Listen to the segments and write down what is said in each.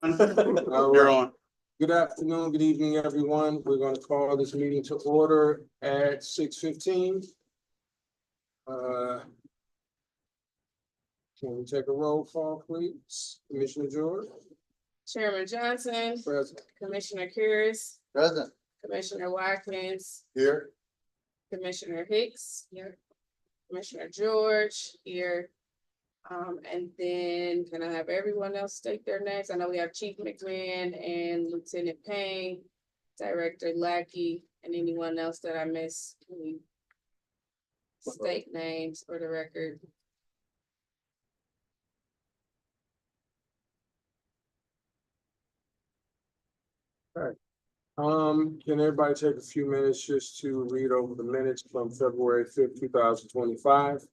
All You're right. on. Good afternoon, good evening, everyone. We're going to call this meeting to order at 6:15. Can we take a roll call, please? Commissioner George? Chairman Johnson, Present. Commissioner Curris, Present. Commissioner Watkins, Here. Commissioner Hicks, here, Commissioner George, here. And then can I have everyone else state their names? I know we have Chief McMahon and Lieutenant Payne, Director Lackey, and anyone else that I missed. Can we state names for the record? Can everybody take a few minutes just to read over the minutes from February 5th, 2025?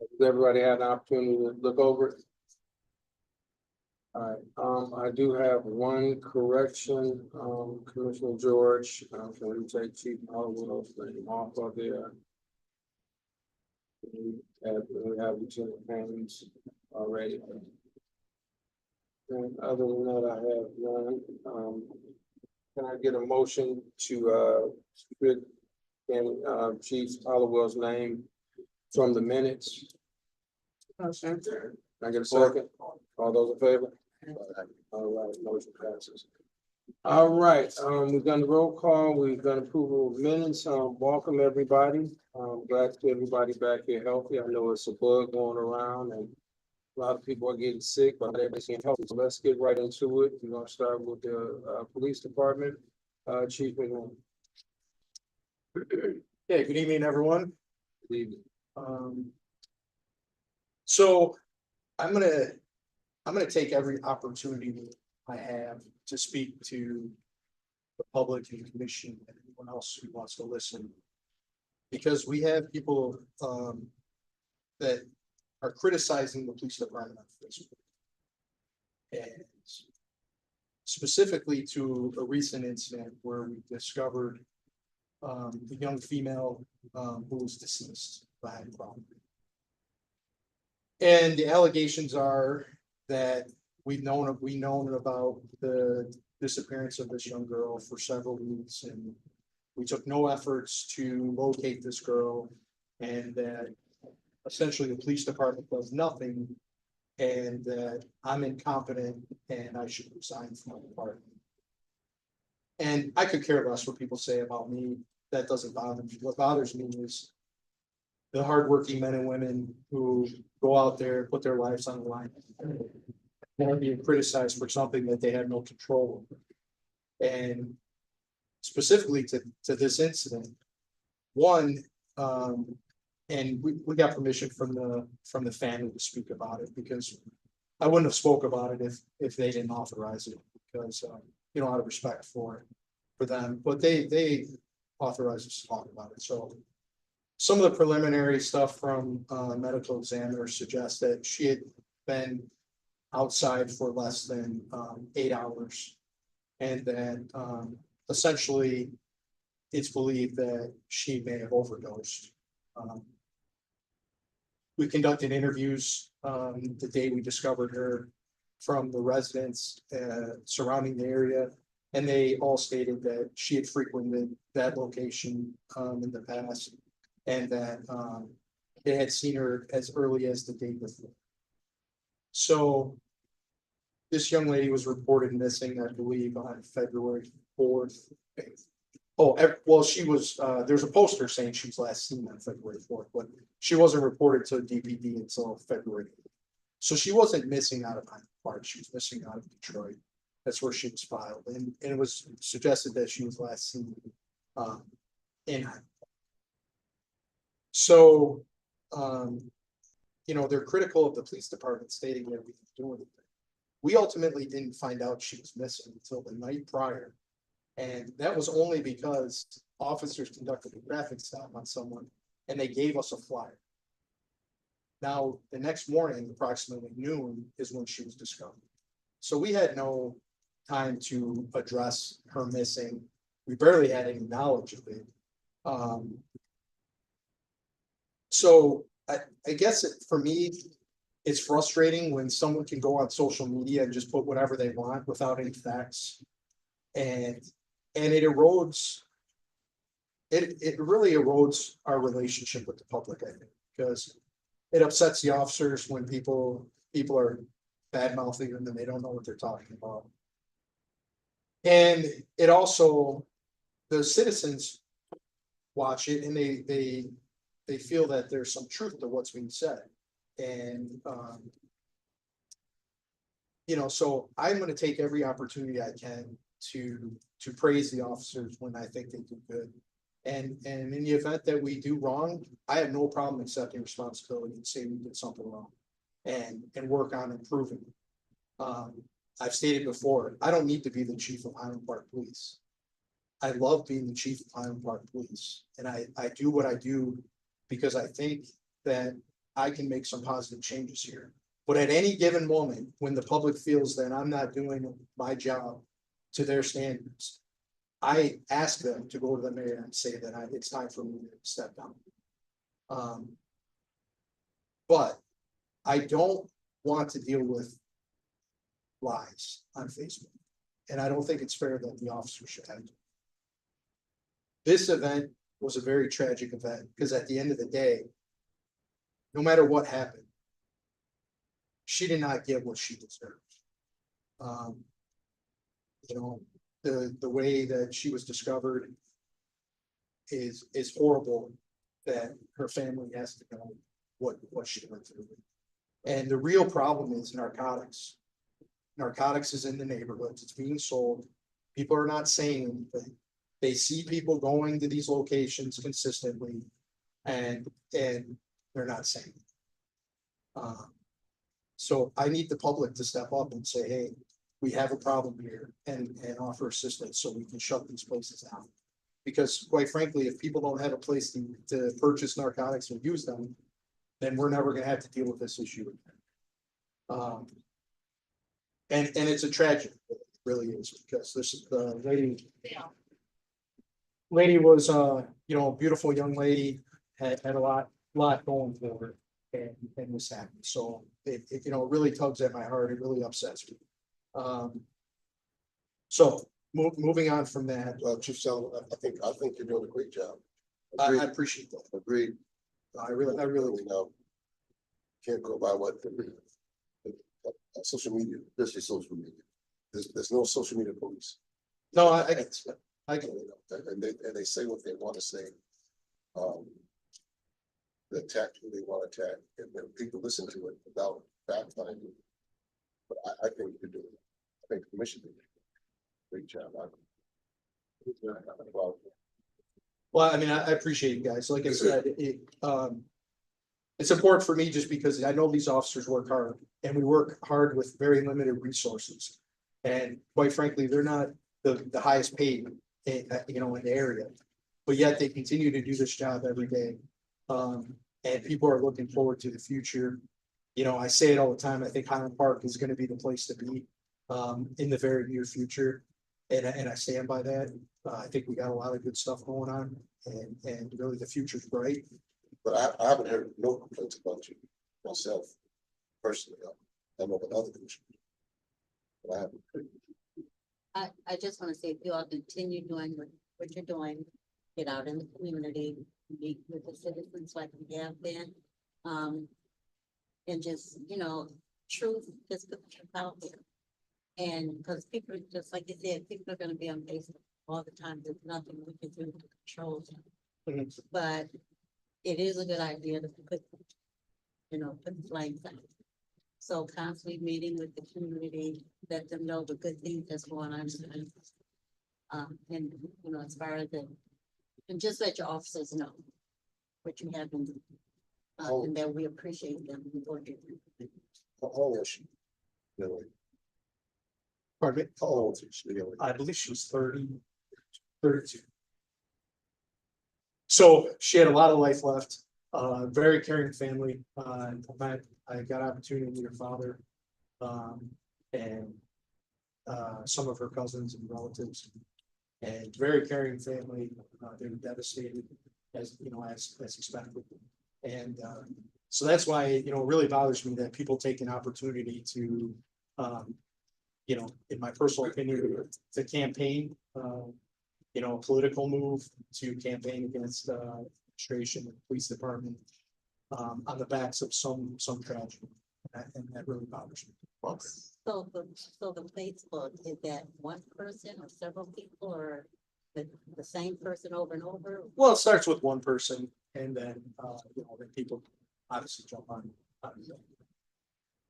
Has everybody had an opportunity to look over it? All right, I do have one correction, Commissioner George, can we take Chief Hollowell's name off of there? We have Lieutenant Payne's already. And other than that, I have none. Can I get a motion to, strip Chief Hollowell's name from the minutes? Motion. Can I get a second? All those in favor? All right, motion passes. All right, we've done the roll call, we've done approval of minutes, welcome everybody. Glad to see everybody back here healthy. I know it's a bug going around and a lot of people are getting sick, but everybody's getting healthy. So let's get right into it. We're gonna start with the police department. Chief McMahon. Yeah, good evening, everyone. Good evening. So I'm gonna take every opportunity I have to speak to the public and commission and anyone else who wants to listen. Because we have people that are criticizing the police department on Facebook. And specifically to a recent incident where we discovered a young female who was deceased behind the property. And the allegations are that we've known about the disappearance of this young girl for several weeks, and we took no efforts to locate this girl, and that essentially the police department does nothing, and that I'm incompetent and I should resign from my department. And I could care less what people say about me. That doesn't bother me. What bothers me is the hardworking men and women who go out there, put their lives on the line, and are being criticized for something that they have no control over. And specifically to this incident, one, and we got permission from the family to speak about it, because I wouldn't have spoke about it if they didn't authorize it, because out of respect for them, but they authorized us to talk about it. So some of the preliminary stuff from medical examiner suggests that she had been outside for less than 8 hours, and that essentially it's believed that she may have overdosed. We conducted interviews the day we discovered her from the residents surrounding the area, and they all stated that she had frequented that location in the past, and that they had seen her as early as the day before. So this young lady was reported missing, I believe, on February 4th. Oh, well, she was, there's a poster saying she was last seen on February 4th, but she wasn't reported to DPD until February. So she wasn't missing out of Park. She was missing out of Detroit. That's where she was filed, and it was suggested that she was last seen in. So, you know, they're critical of the police department stating that we didn't do anything. We ultimately didn't find out she was missing until the night prior. And that was only because officers conducted a traffic stop on someone and they gave us a flyer. Now, the next morning, approximately noon, is when she was discovered. So we had no time to address her missing. We barely had any knowledge of it. So I guess for me, it's frustrating when someone can go on social media and just put whatever they want without any facts. And it erodes. It really erodes our relationship with the public, I think, because it upsets the officers when people are bad mouthing them and they don't know what they're talking about. And it also, the citizens watch it and they feel that there's some truth to what's being said. And, you know, so I'm gonna take every opportunity I can to praise the officers when I think they do good. And in the event that we do wrong, I have no problem accepting responsibility and saying we did something wrong and work on improving. I've stated before, I don't need to be the chief of Highland Park Police. I love being the chief of Highland Park Police, and I do what I do because I think that I can make some positive changes here. But at any given moment, when the public feels that I'm not doing my job to their standards, I ask them to go to the mayor and say that it's time for me to step down. But I don't want to deal with lies on Facebook. And I don't think it's fair that the officer should have to. This event was a very tragic event because at the end of the day, no matter what happened, she did not get what she deserved. You know, the way that she was discovered is horrible, that her family has to know what she went through. And the real problem is narcotics. Narcotics is in the neighborhoods, it's being sold. People are not saying anything. They see people going to these locations consistently and they're not saying. So I need the public to step up and say, hey, we have a problem here and offer assistance so we can shut these places down. Because quite frankly, if people don't have a place to purchase narcotics and use them, then we're never gonna have to deal with this issue again. And it's a tragedy, it really is, because this the lady was you know, a beautiful young lady, had a lot going for her and was happy. So it you know, it really tugs at my heart, it really upsets me. So moving on from that, Chief Sullivan, I think you're doing a great job. I appreciate that. Agreed. I really Can't go by what social media, especially social media. There's no social media police. no, I get it. And they say what they want to say. They attack who they want to attack, and then people listen to it without fact finding. But I think you're doing it. I think the commission did a great job. Well, I mean, I appreciate you guys. Like I said, it's important for me just because I know these officers work hard and we work hard with very limited resources. And quite frankly, they're not the highest paid, you know, in the area, but yet they continue to do this job every day. And people are looking forward to the future. You know, I say it all the time. I think Highland Park is going to be the place to be in the very near future. And I stand by that. I think we got a lot of good stuff going on and really the future's bright. But I haven't heard no complaints about you myself personally. I know about other commissioners. But I haven't. I just want to say, if you all continue doing what you're doing, get out in the community, meet with the citizens like we have been. And just, you know, truth, just put the truth out there. And because people, just like you said, people are going to be on Facebook all the time. There's nothing we can do to control them. Mhm. But it is a good idea to put, you know, put the flags out. So constantly meeting with the community, let them know the good things that's going on. And, you know, as far as the, and just let your officers know what you have been, and that we appreciate them working. How old is she? Really? Pardon me? How old is she? Really? I believe she was 32. So she had a lot of life left, very caring family. I got opportunity to meet her father. And some of her cousins and relatives. And very caring family. They were devastated as, you know, as expected. And so that's why, you know, it really bothers me that people take an opportunity to, you know, in my personal opinion, to campaign, you know, a political move to campaign against administration and police department on the backs of some tragedy. And that really bothers me. So the Facebook, is that one person or several people or the same person over and over? Well, it starts with one person and then, you know, then people obviously jump on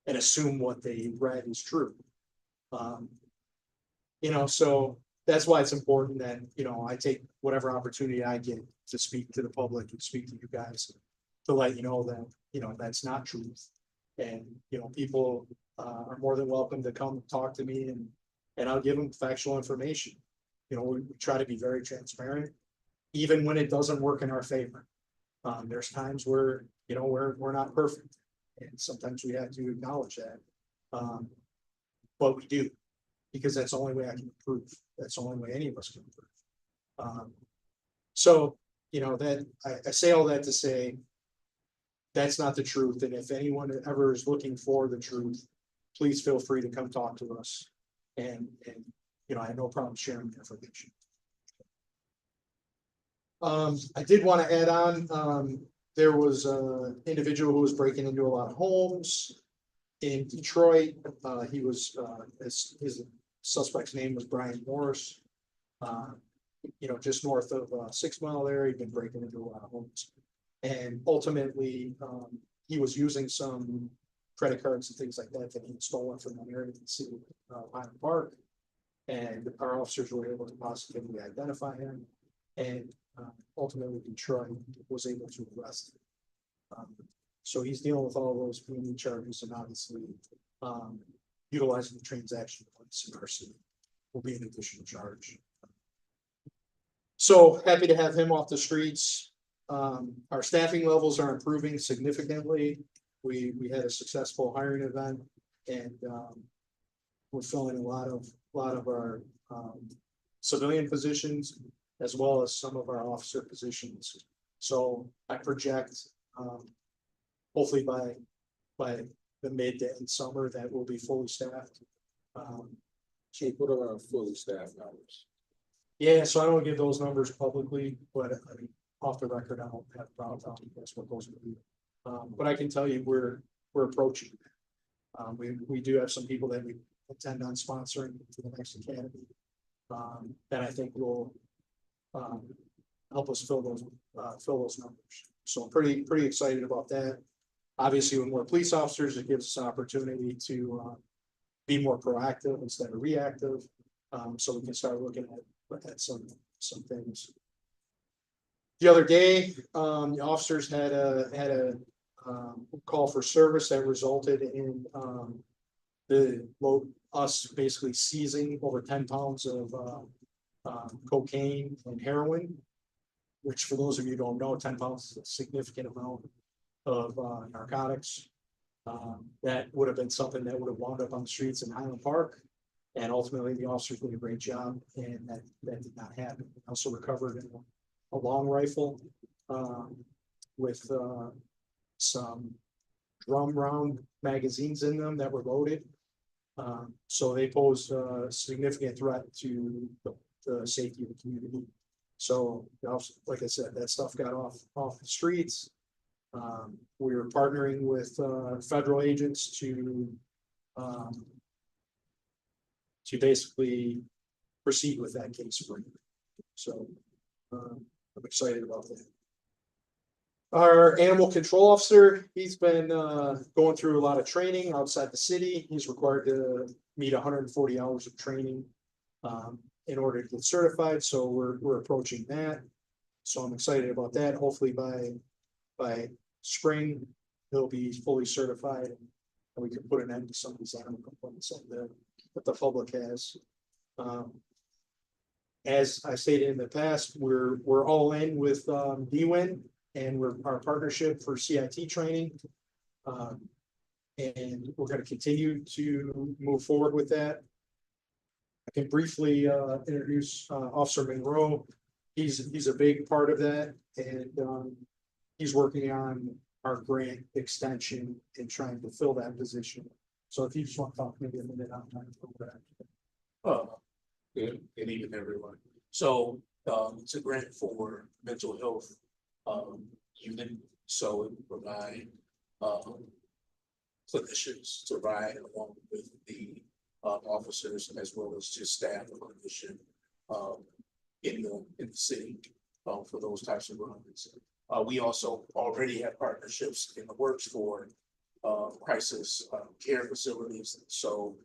and assume what they read is true. You know, so that's why it's important that, you know, I take whatever opportunity I get to speak to the public and speak to you guys to let you know that, you know, that's not truth. And, you know, people are more than welcome to come talk to me and I'll give them factual information. You know, we try to be very transparent, even when it doesn't work in our favor. There's times where, you know, we're not perfect. And sometimes we have to acknowledge that. But we do, because that's the only way I can improve. That's the only way any of us can improve. So, you know, that I say all that to say that's not the truth. And if anyone ever is looking for the truth, please feel free to come talk to us. And you know, I have no problem sharing the information. I did want to add on, there was an individual who was breaking into a lot of homes in Detroit. He was, his suspect's name was Brian Morris. You know, just north of 6 Mile there, he'd been breaking into a lot of homes. And ultimately, he was using some credit cards and things like that that he had stolen from an area in the city of Highland Park. And our officers were able to positively identify him. And ultimately, Detroit was able to arrest him. So he's dealing with all those PME charges and obviously utilizing the transaction points in our city will be an additional charge. So happy to have him off the streets. Our staffing levels are improving significantly. We had a successful hiring event and we're filling a lot of our civilian positions as well as some of our officer positions. So I project hopefully by the mid to end summer that we'll be fully staffed. Chief, what are our fully staffed numbers? Yeah, so I don't give those numbers publicly, but I mean, off the record, I don't have a problem telling you guys what those would be. But I can tell you we're approaching. We do have some people that we intend on sponsoring for the next academy. That I think will help us fill those numbers. So I'm pretty excited about that. Obviously, with more police officers, it gives us an opportunity to be more proactive instead of reactive. So we can start looking at some things. The other day, the officers had a call for service that resulted in us basically seizing over 10 pounds of cocaine and heroin, which for those of you who don't know, 10 pounds is a significant amount of narcotics. That would have been something that would have wound up on the streets in Highland Park. And ultimately the officers did a great job and that did not happen. We also recovered a long rifle with some drum round magazines in them that were loaded. So they posed a significant threat to the safety of the community. So, like I said, that stuff got off the streets. We were partnering with federal agents to basically proceed with that case. So I'm excited about that. Our animal control officer, he's been going through a lot of training outside the city. He's required to meet 140 hours of training in order to get certified, so we're approaching that. So I'm excited about that. Hopefully by spring, he'll be fully certified. And we can put an end to some of these animal complaints that the public has. As I stated in the past, we're all in with DWIN and our partnership for CIT training. And we're gonna continue to move forward with that. I can briefly introduce Officer Monroe. He's a big part of that, and he's working on our grant extension and trying to fill that position. So if you just want to talk maybe a minute on that. Good evening, everyone. So, it's a grant for mental health, unit, so it will provide, clinicians to ride along with the, officers as well as just staff and clinician, in the city, for those types of runs. We also already have partnerships in the works for, crisis, care facilities, so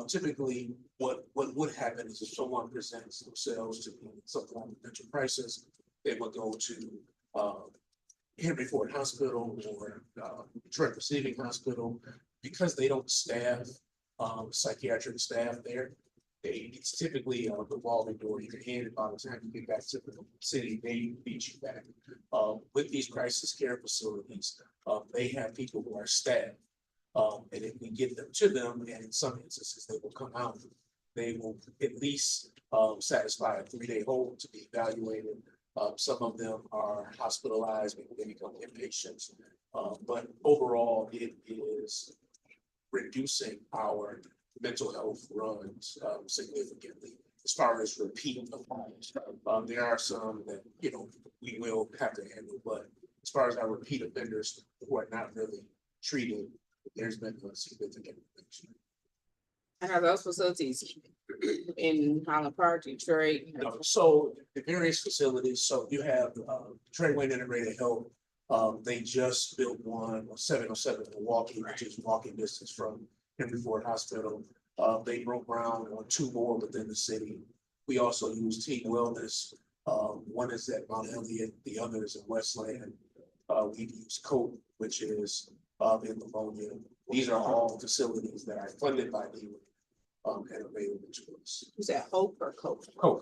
typically, what would happen is if someone presents themselves to be in some form of mental crisis, they would go to Henry Ford Hospital or Detroit Receiving Hospital. Because they don't staff psychiatric staff there, it's typically a revolving door. You can hand it by the time you get back to the city, they beat you back. With these crisis care facilities, they have people who are staffed. And if we get them to them, and in some instances, they will come out, they will at least satisfy a 3-day hold to be evaluated. Some of them are hospitalized, maybe they become inpatients. But overall, it is reducing our mental health runs significantly. As far as repeat offenders, there are some that, we will have to handle, but as far as our repeat offenders who are not really treated, there's been a significant reduction. And are those facilities in Highland Park, Detroit? So the various facilities, so you have Detroit Wayne Integrated Health. They just built one on 707 Milwaukee, which is walking distance from Henry Ford Hospital. They broke ground on 2 more within the city. We also use Team Wellness. One is at Mount Elliott, the other is in Westland. We use Comm, which is in Livonia. These are all facilities that are funded by DWIN and available to us. Is that Hope or Cope? Comm.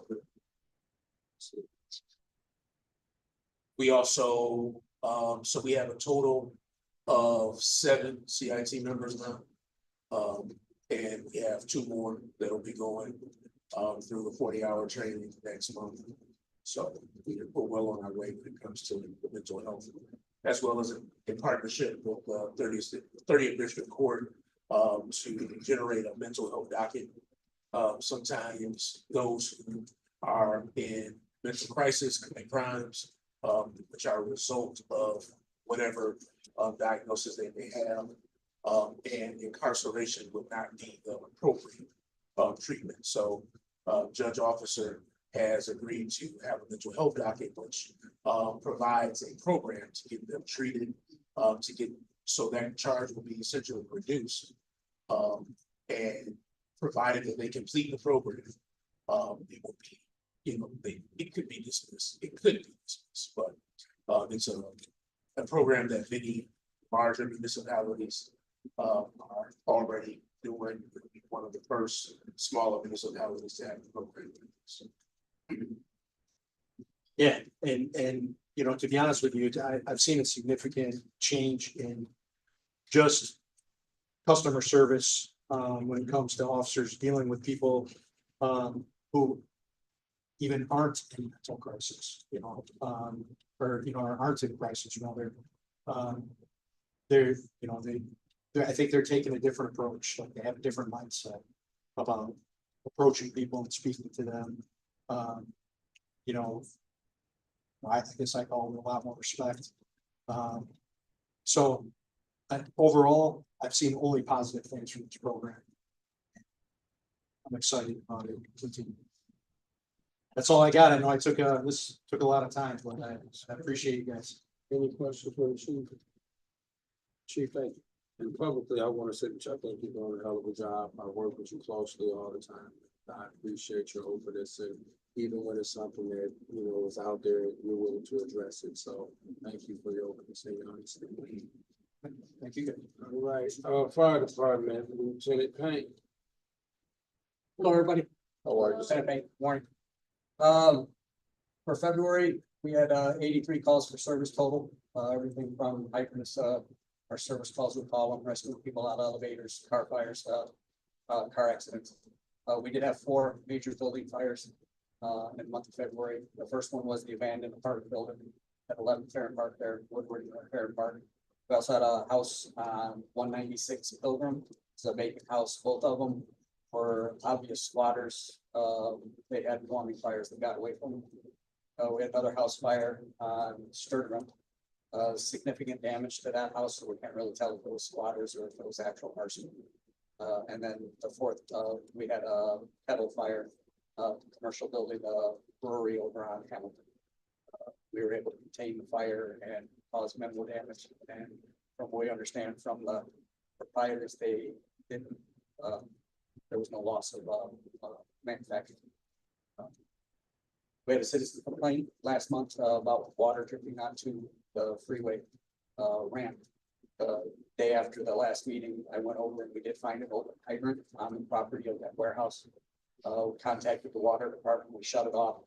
We also, so we have a total of 7 CIT members now. And we have 2 more that'll be going through the 40-hour training next month. So we're well on our way when it comes to the mental health, as well as in partnership with 30th District Court to generate a mental health docket. Sometimes those who are in mental crisis commit crimes, which are a result of whatever diagnosis they may have, and incarceration would not be the appropriate treatment. So Judge Officer has agreed to have a mental health docket, which provides a program to get them treated, so that charge will be essentially reduced. And provided that they complete the program, it will be, it could be dismissed. It could be dismissed, but it's a program that many larger municipalities are already doing. One of the first smaller municipalities to have the program. Yeah, and to be honest with you, I've seen a significant change in just customer service when it comes to officers dealing with people who even aren't in mental crisis, or aren't in crisis. I think they're taking a different approach. Like they have a different mindset about approaching people and speaking to them. I guess I call it a lot more respect. So overall, I've seen only positive things from this program. I'm excited about it. Continue. That's all I got. I know this took a lot of time, but I appreciate you guys. Any questions for the chief? Chief, thank you. And publicly, I want to say that I think you're doing a hell of a job. I work with you closely all the time. I appreciate your openness, and even when it's something that, you know, is out there, you're willing to address it. So thank you for your openness and your honesty. Thank you. All right, fire department, Lieutenant Payne. Hello, everybody. How are you? Senate Bank, morning. For February, we had 83 calls for service total, everything from hydrants, our service calls would call them, rescuing people out of elevators, car fires, car accidents. We did have 4 major building fires in the month of February. The first one was the abandoned apartment building at 11 Farron Park there, Woodward Farron Park. We also had a house on 196 Pilgrim. It's a vacant house. Both of them were obvious squatters. They had warming fires that got away from them. We had another house fire on Sturtevant. Significant damage to that house, so we can't really tell if it was squatters or if it was actual arson. And then the fourth, we had a kettle fire, commercial building, brewery over on Hamilton. We were able to contain the fire and cause minimal damage. And from what we understand from the proprietors, they didn't, there was no loss of manufacturing. We had a citizen complaint last month about water dripping onto the freeway ramp. Day after the last meeting, I went over and we did find an open hydrant on the property of that warehouse. We contacted the water department, we shut it off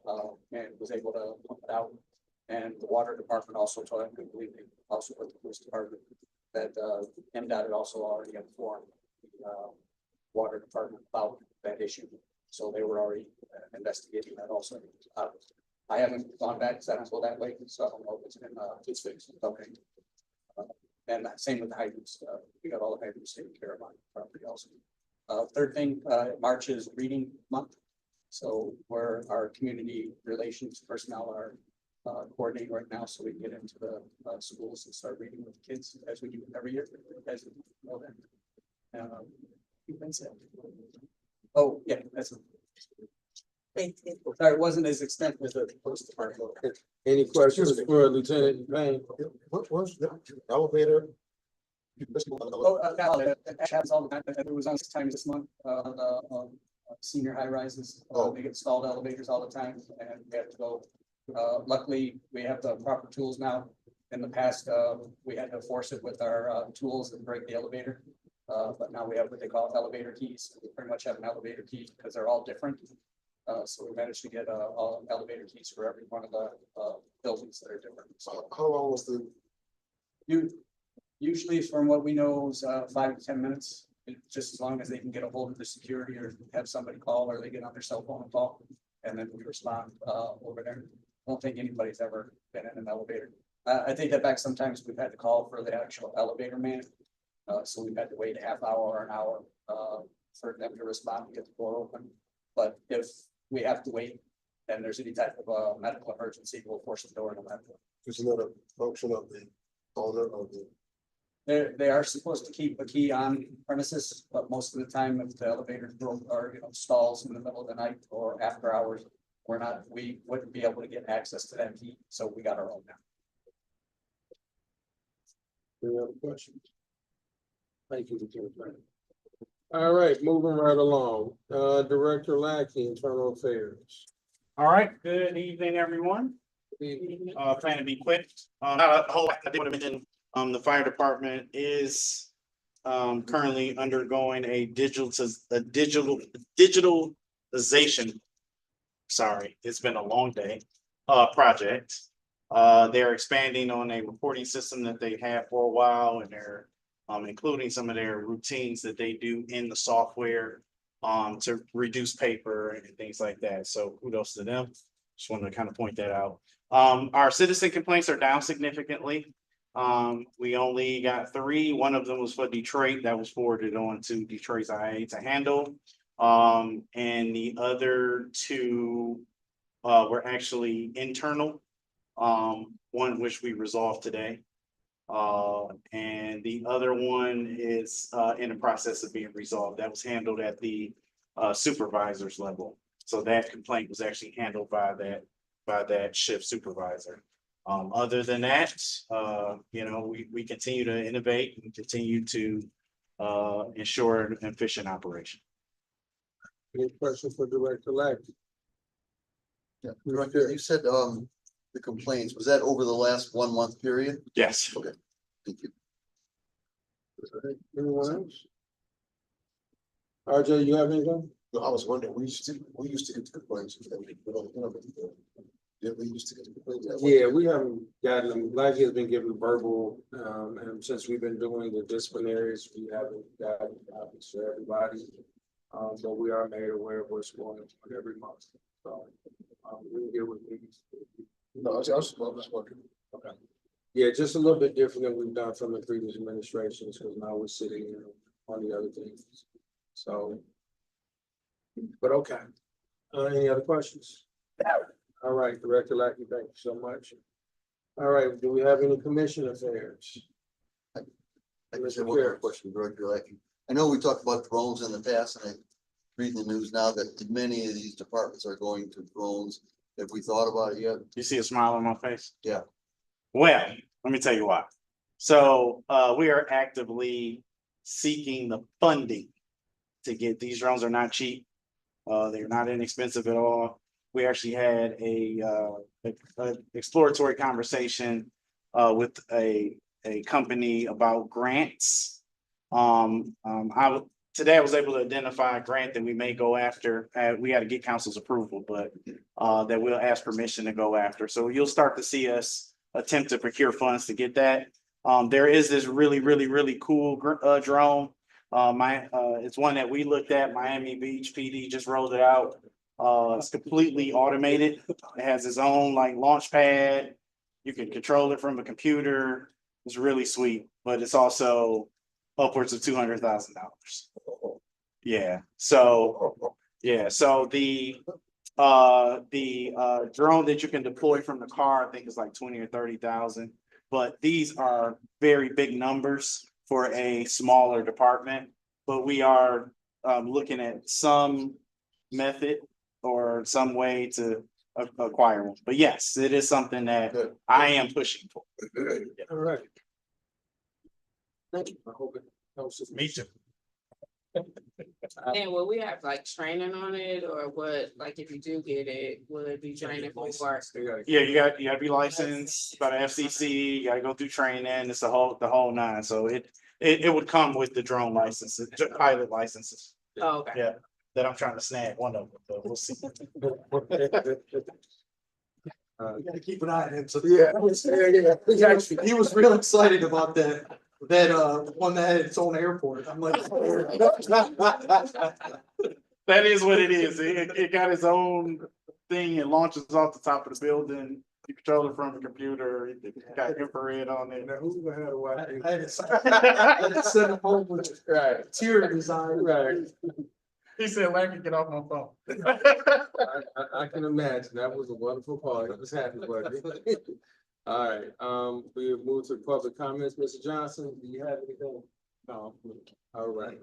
and was able to pump it out. And the water department also told, I couldn't believe it, also with the police department, that MDOT had also already informed the water department about that issue. So they were already investigating that also. I haven't gone back, because I don't go that way, so I don't know if it's been, it's fixed. Okay. And same with the hydrants. We got all the hydrants taken care of on property also. Third thing, March is reading month. So where our community relations personnel are coordinating right now, so we can get into the schools and start reading with the kids as we do every year. As you know that. You've been said. Oh, yeah, that's. Sorry, it wasn't as extensive as the police department. Any questions for Lieutenant Payne? What was the elevator? Oh, that happens all the time. It was on 6 times this month, the senior high rises. They get stalled elevators all the time and we have to go. Luckily, we have the proper tools now. In the past, we had to force it with our tools and break the elevator. But now we have what they call elevator keys. We pretty much have an elevator key because they're all different. So we managed to get all elevator keys for every one of the buildings that are different. So How long was the, usually from what we know is 5 to 10 minutes, just as long as they can get a hold of the security or have somebody call or they get on their cell phone and call, and then we respond over there. I don't think anybody's ever been in an elevator. I take that back. Sometimes we've had to call for the actual elevator man. So we've had to wait a half hour or an hour for them to respond and get the door open. But if we have to wait and there's any type of medical emergency, we'll force the door no matter what. isn't that a function of the owner of the? They are supposed to keep a key on premises, but most of the time if the elevator broke or stalls in the middle of the night or after hours, we wouldn't be able to get access to that key. So we got our own now. Any other questions? Thank you, Lieutenant Payne. All right, moving right along. Director Lackey, Internal Affairs. All right, good evening, everyone. Plan to be quick. Not a whole lot. I did want to mention, the fire department is currently undergoing a digitalization. Sorry, it's been a long day, project. They're expanding on a reporting system that they had for a while, and they're including some of their routines that they do in the software to reduce paper and things like that. So kudos to them. Just wanted to kind of point that out. Our citizen complaints are down significantly. We only got 3. One of them was for Detroit that was forwarded on to Detroit's IA to handle. And the other 2 were actually internal. One which we resolved today. And the other one is in the process of being resolved. That was handled at the supervisor's level. So that complaint was actually handled by that shift supervisor. Other than that, we continue to innovate and continue to ensure an efficient operation. Any questions for Director-elect? Yeah, Director, you said, the complaints, was that over the last 1 month period? Yes. Okay, thank you. Anyone else? RJ, you have anything? No, I was wondering, we used to get the complaints. Yeah, we used to get the complaints. Yeah, we haven't gotten them, Blackie has been given verbal, and since we've been doing the disciplinaries, we haven't gotten copies for everybody. But we are made aware of what's going on every month, so, we can get with these. No, I was just wondering. Okay. Yeah, just a little bit different than we've done from the previous administrations, because now we're sitting on the other things, so. But okay, any other questions? All right, Director Lackey, thank you so much. All right, do we have any commission affairs? I just have one more question, Director Lackey. I know we talked about drones in the past, and I read in the news now that many of these departments are going to drones. Have we thought about it yet? You see a smile on my face? Yeah. Well, let me tell you why. So we are actively seeking the funding to get these drones. Are not cheap. They're not inexpensive at all. We actually had a exploratory conversation with a company about grants. Today I was able to identify a grant that we may go after. We got to get council's approval, but that we'll ask permission to go after. So you'll start to see us attempt to procure funds to get that. There is this really cool drone. It's one that we looked at. Miami Beach PD just rolled it out. It's completely automated. It has its own like launch pad. You can control it from a computer. It's really sweet, but it's also upwards of $200,000. Yeah. So the drone that you can deploy from the car, I think is like 20 or 30,000. But these are very big numbers for a smaller department. But we are looking at some method or some way to acquire one. But yes, it is something that I am pushing for. All right. Thank you. I hope it helps. Me too. And will we have like training on it or what, like if you do get it, will it be training for work? Yeah, you gotta be licensed by the FCC, you gotta go through training, it's the whole nine, so it would come with the drone licenses, pilot licenses. Oh, okay. Yeah, that I'm trying to snag one of them, but we'll see. We gotta keep an eye on him, so. Yeah. He was real excited about that one that had its own airport. I'm like. That is what it is, it got its own thing, it launches off the top of the building, you control it from a computer, it got infrared on it. Now, who's gonna have to watch it? I had to send him home with Right, tear design. right. He said, "Larry, get off my phone." I can imagine. That was a wonderful party. It was happy, wasn't it? All right, we move to public comments. Mr. Johnson, do you have anything? No. All right.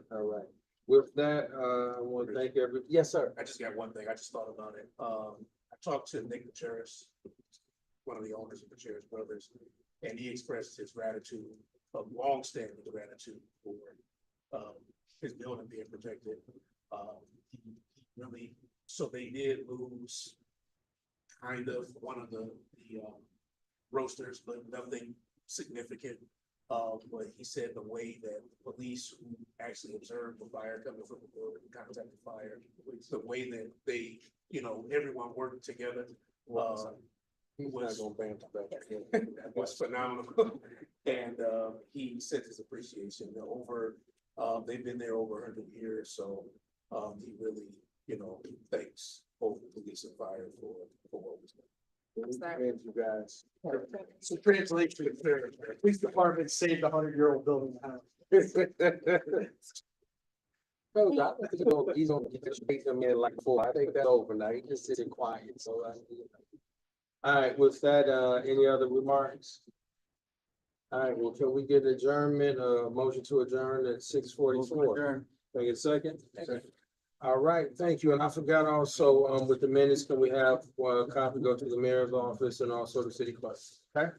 With that, I want to thank yes, sir. I just got one thing, I just thought about it. I talked to Nick Gutierrez, one of the owners of Gutierrez Brothers, and he expressed his gratitude, longstanding gratitude for his building being protected. He really, so they did lose kind of one of the roasters, but nothing significant. But he said the way that the police who actually observed the fire coming from the building, contacted the fire, the way that they, everyone worked together. Was phenomenal. And he said his appreciation they've been there over 100 years, so he really, thanks both the police and fire for what was done. Thank you, guys. So translation, the police department saved a 100-year-old building. He's gonna get the straight them in like four. I think that's over now. He just sitting quiet, so. All right, with that, any other remarks? All right, well, can we get adjournment, motion to adjourn at 6:44? Can I get a second? All right, thank you. And I forgot also, with the minutes, can we have, a copy go to the mayor's office and also the city clerk? Okay?